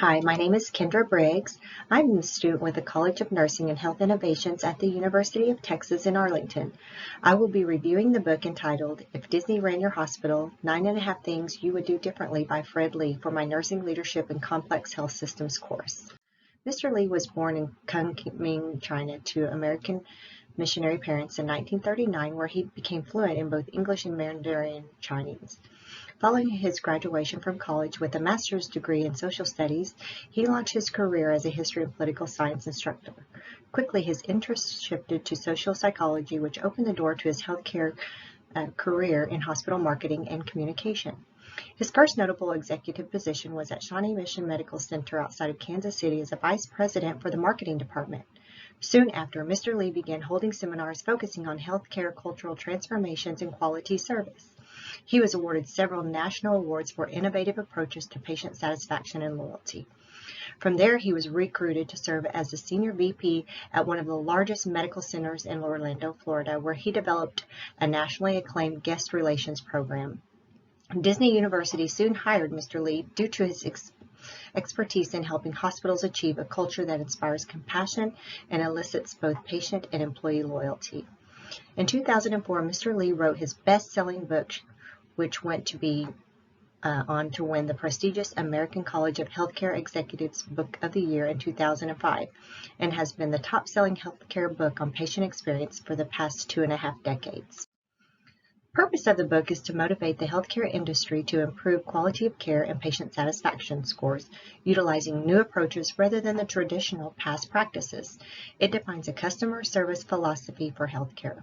Hi, my name is Kendra Briggs. I'm a student with the College of Nursing and Health Innovations at the University of Texas in Arlington. I will be reviewing the book entitled If Disney Ran Your Hospital, 9.5 Things You Would Do Differently by Fred Lee for my Nursing Leadership in Complex Health Systems course. Mr. Lee was born in Kunming, China to American missionary parents in 1939, where he became fluent in both English and Mandarin Chinese. Following his graduation from college with a master's degree in social studies, he launched his career as a history and political science instructor. Quickly, his interest shifted to social psychology, which opened the door to his healthcare career in hospital marketing and communication. His first notable executive position was at Shawnee Mission Medical Center outside of Kansas City as a vice president for the marketing department. Soon after, Mr. Lee began holding seminars focusing on healthcare cultural transformations and quality service. He was awarded several national awards for innovative approaches to patient satisfaction and loyalty. From there, he was recruited to serve as the senior VP at one of the largest medical centers in Orlando, Florida, where he developed a nationally acclaimed guest relations program. Disney University soon hired Mr. Lee due to his expertise in helping hospitals achieve a culture that inspires compassion and elicits both patient and employee loyalty. In 2004, Mr. Lee wrote his best-selling book, which went to be on to win the prestigious American College of Healthcare Executives Book of the Year in 2005, and has been the top-selling healthcare book on patient experience for the past 2.5 decades. The purpose of the book is to motivate the healthcare industry to improve quality of care and patient satisfaction scores, utilizing new approaches rather than the traditional past practices. It defines a customer service philosophy for healthcare.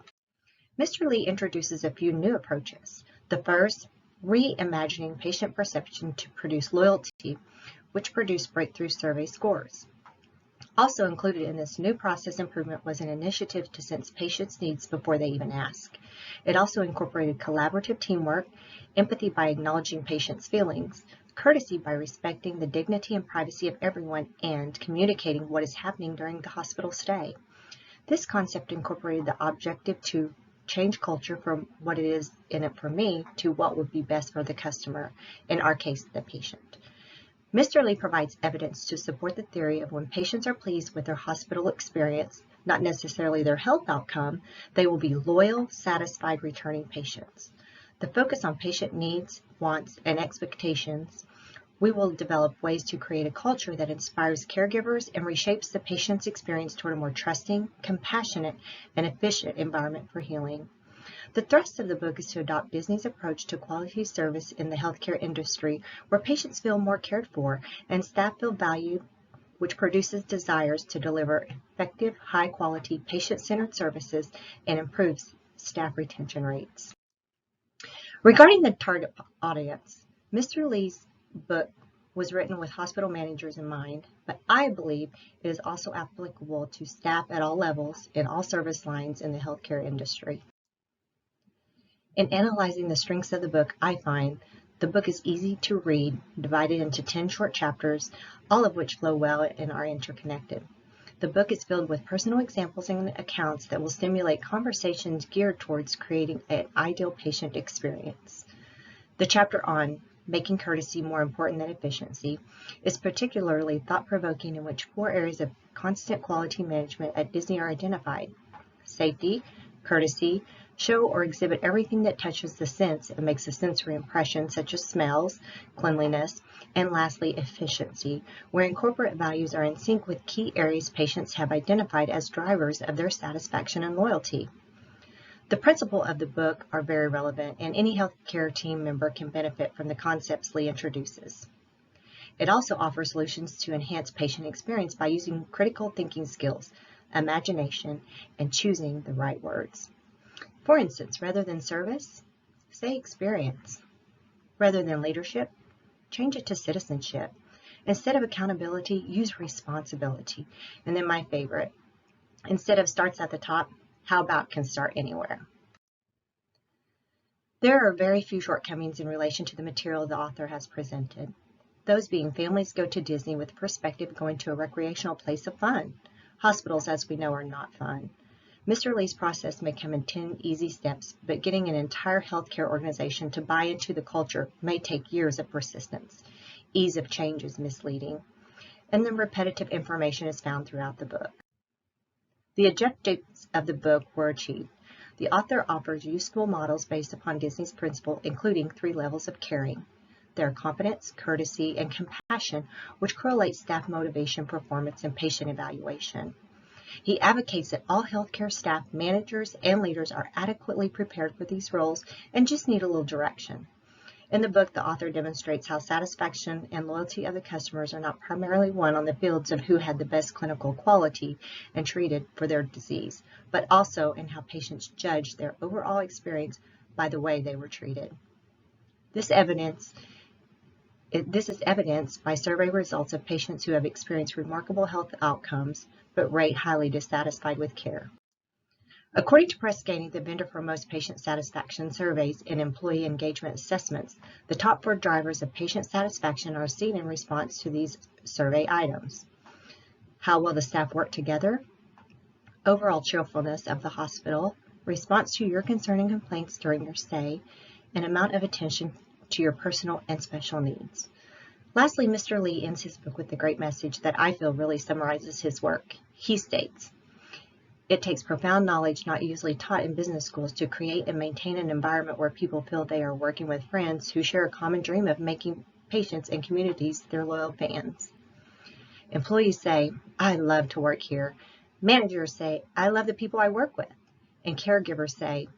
Mr. Lee introduces a few new approaches. The first, reimagining patient perception to produce loyalty, which produced breakthrough survey scores. Also included in this new process improvement was an initiative to sense patients' needs before they even ask. It also incorporated collaborative teamwork, empathy by acknowledging patients' feelings, courtesy by respecting the dignity and privacy of everyone, and communicating what is happening during the hospital stay. This concept incorporated the objective to change culture from what it is in it for me to what would be best for the customer, in our case, the patient. Mr. Lee provides evidence to support the theory of when patients are pleased with their hospital experience, not necessarily their health outcome, they will be loyal, satisfied, returning patients. The focus on patient needs, wants, and expectations, we will develop ways to create a culture that inspires caregivers and reshapes the patient's experience toward a more trusting, compassionate, and efficient environment for healing. The thrust of the book is to adopt Disney's approach to quality service in the healthcare industry, where patients feel more cared for and staff feel valued, which produces desires to deliver effective, high-quality, patient-centered services and improves staff retention rates. Regarding the target audience, Mr. Lee's book was written with hospital managers in mind, but I believe it is also applicable to staff at all levels in all service lines in the healthcare industry. In analyzing the strengths of the book, I find the book is easy to read, divided into 10 short chapters, all of which flow well and are interconnected. The book is filled with personal examples and accounts that will stimulate conversations geared towards creating an ideal patient experience. The chapter on making courtesy more important than efficiency is particularly thought-provoking, in which 4 areas of constant quality management at Disney are identified: safety, courtesy, show or exhibit everything that touches the sense and makes a sensory impression, such as smells, cleanliness, and lastly, efficiency, wherein corporate values are in sync with key areas patients have identified as drivers of their satisfaction and loyalty. The principles of the book are very relevant, and any healthcare team member can benefit from the concepts Lee introduces. It also offers solutions to enhance patient experience by using critical thinking skills, imagination, and choosing the right words. For instance, rather than service, say experience. Rather than leadership, change it to citizenship. Instead of accountability, use responsibility. And then my favorite, instead of starts at the top, how about can start anywhere? There are very few shortcomings in relation to the material the author has presented. Those being, families go to Disney with the perspective of going to a recreational place of fun. Hospitals, as we know, are not fun. Mr. Lee's process may come in 10 easy steps, but getting an entire healthcare organization to buy into the culture may take years of persistence. Ease of change is misleading. and then repetitive information is found throughout the book. The objectives of the book were achieved. The author offers useful models based upon Disney's principle, including 3 levels of caring. There are competence, courtesy, and compassion, which correlate staff motivation, performance, and patient evaluation. He advocates that all healthcare staff, managers, and leaders are adequately prepared for these roles and just need a little direction. In the book, the author demonstrates how satisfaction and loyalty of the customers are not primarily won on the fields of who had the best clinical quality and treated for their disease, but also in how patients judge their overall experience by the way they were treated. This is evidenced by survey results of patients who have experienced remarkable health outcomes but rate highly dissatisfied with care. According to Press Ganey, the vendor for most patient satisfaction surveys and employee engagement assessments, the top 4 drivers of patient satisfaction are seen in response to these survey items: how well the staff work together, overall cheerfulness of the hospital, response to your concern and complaints during your stay, and amount of attention to your personal and special needs. Lastly, Mr. Lee ends his book with a great message that I feel really summarizes his work. He states, "It takes profound knowledge not usually taught in business schools to create and maintain an environment where people feel they are working with friends who share a common dream of making patients and communities their loyal fans." Employees say, "I love to work here." Managers say, "I love the people I work with." And caregivers say,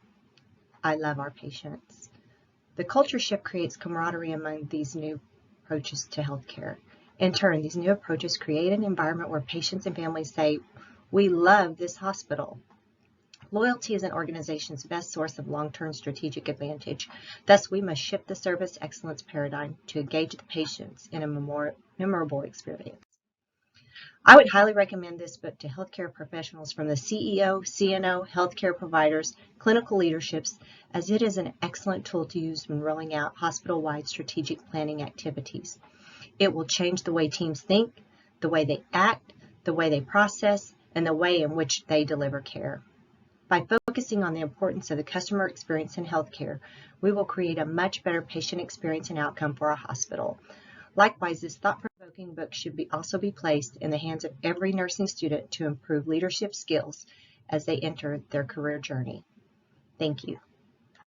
"I love our patients." The culture shift creates camaraderie among these new approaches to healthcare. In turn, these new approaches create an environment where patients and families say, "We love this hospital." Loyalty is an organization's best source of long-term strategic advantage. Thus, we must shift the service excellence paradigm to engage the patients in a more memorable experience. I would highly recommend this book to healthcare professionals from the CEO, CNO, healthcare providers, clinical leaderships, as it is an excellent tool to use when rolling out hospital-wide strategic planning activities. It will change the way teams think, the way they act, the way they process, and the way in which they deliver care. By focusing on the importance of the customer experience in healthcare, we will create a much better patient experience and outcome for our hospital. Likewise, this thought-provoking book should also be placed in the hands of every nursing student to improve leadership skills as they enter their career journey. Thank you.